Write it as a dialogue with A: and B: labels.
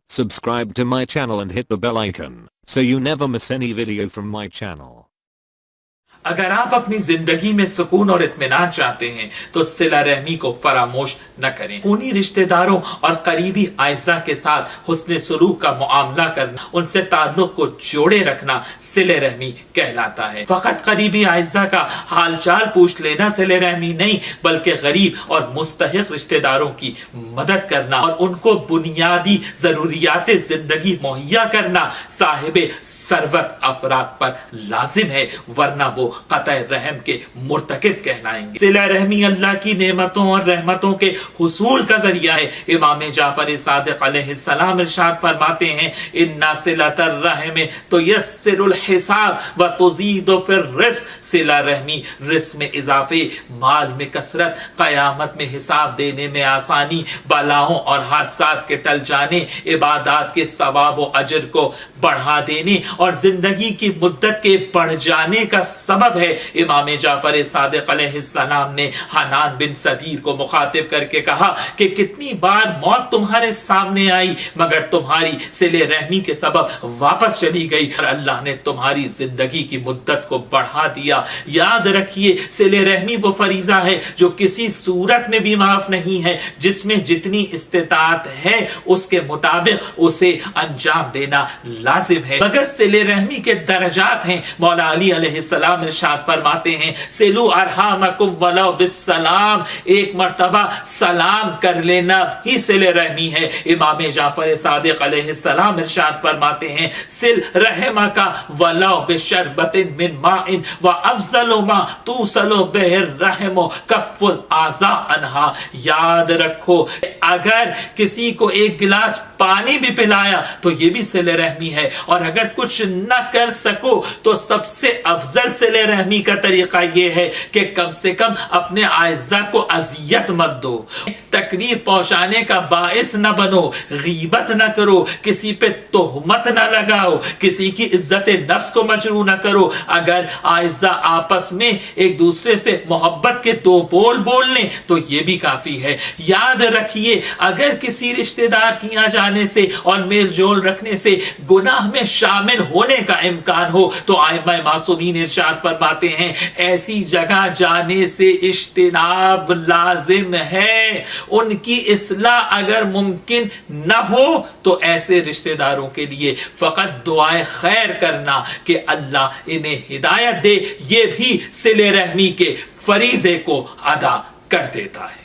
A: Subscribe to my channel and hit the bell icon so you never miss any video from my channel.
B: अगर आप अपनी जिंदगी में सुकून और इत्मीनान चाहते हैं तो सिला रहमी को फरामोश न करें। खूनी रिश्तेदारों और करीबी आइज़ा के साथ हुस्ने सलूक का मुआमला करना, उनसे ताल्लुक को जोड़े रखना सिले रहमी कहलाता है। फकत करीबी आइज़ा का हालचाल पूछ लेना सिले रहमी नहीं, बल्कि गरीब और मुस्तहिक रिश्तेदारों की मदद करना और उनको बुनियादी जरूरियात जिंदगी मुहैया करना साहिब सरवत अफराद पर लाजिम है, वरना वो कतई रहम के मुर्तकिब कहलाएंगे। सिला रहमी अल्लाह की नेमतों और रहमतों के हुसूल का जरिया है। इमाम जाफर सादिक अलैहिस्सलाम इरशाद फरमाते हैं, इन्ना सिलतर रहम तुयस्सिरुल हिसाब व तुज़ीदु फिर रिज़्क़। सिला रहमी रिज़्क़ में इजाफे, माल में कसरत, क़यामत में हिसाब देने में आसानी, बलाओं और हादसात के टल जाने, इबादत के सवाब व अजर को बढ़ा देने और जिंदगी की मुद्दत के बढ़ जाने का सबब है। इमाम जाफर सादिक अलैहिस्सलाम ने हनान बिन सदीर को मुखातिब करके कहा कि कितनी बार मौत तुम्हारे सामने आई मगर तुम्हारी सिले रहमी के सबब वापस चली गई और अल्लाह ने तुम्हारी जिंदगी की मुद्दत को बढ़ा दिया। याद रखिए, सिले रहमी वो फरीजा है जो किसी सूरत में भी माफ नहीं है। जिसमें जितनी इस्तिताअत है उसके मुताबिक उसे अंजाम देना लाजिम है। मगर सिले रहमी के दरजात हैं। मौला अली अलैहिस्सलाम इरशाद फरमाते हैं, सिलू अरहामकुम वलौ बिस्सलाम, एक मर्तबा सलाम कर लेना ही सिले रहमी है। इमाम जाफर सादिक अलैहिस्सलाम इरशाद फरमाते हैं, सिल रहमका वलौ बिशरबतिन मिन माइन व अफजलु मा तुसलु बिहिर रहमु कफ्फुल आज़ा अनहा। याद रखो, अगर किसी को एक गिलास पानी भी पिलाया तो ये भी सिले रहमी है, और अगर कुछ न कर सको तो सबसे अफजल सिले रहमी का तरीका यह है कि कम से कम अपने आइज़ा को अजियत मत दो, तकलीफ पहुंचाने का बाइस न बनो, गीबत न करो, किसी पे तोहमत न लगाओ, किसी की इज्जत नफ्स को मजरू न करो। अगर आइज़ा आपस में एक दूसरे से मोहब्बत के दो बोल बोल लें तो यह भी काफी है। याद रखिए, अगर किसी रिश्तेदार के यहाँ जाने से और मेल जोल रखने से गुनाह में शामिल होने का इम्कान हो तो आइम्मा मासूमीन इरशाद फरमाते हैं, ऐसी जगह जाने से इज्तिनाब लाजिम है। उनकी इस्लाह अगर मुमकिन न हो तो ऐसे रिश्तेदारों के लिए फकत दुआए खैर करना कि अल्लाह इन्हें हिदायत दे, ये भी सिले रहमी के फरीजे को अदा कर देता है।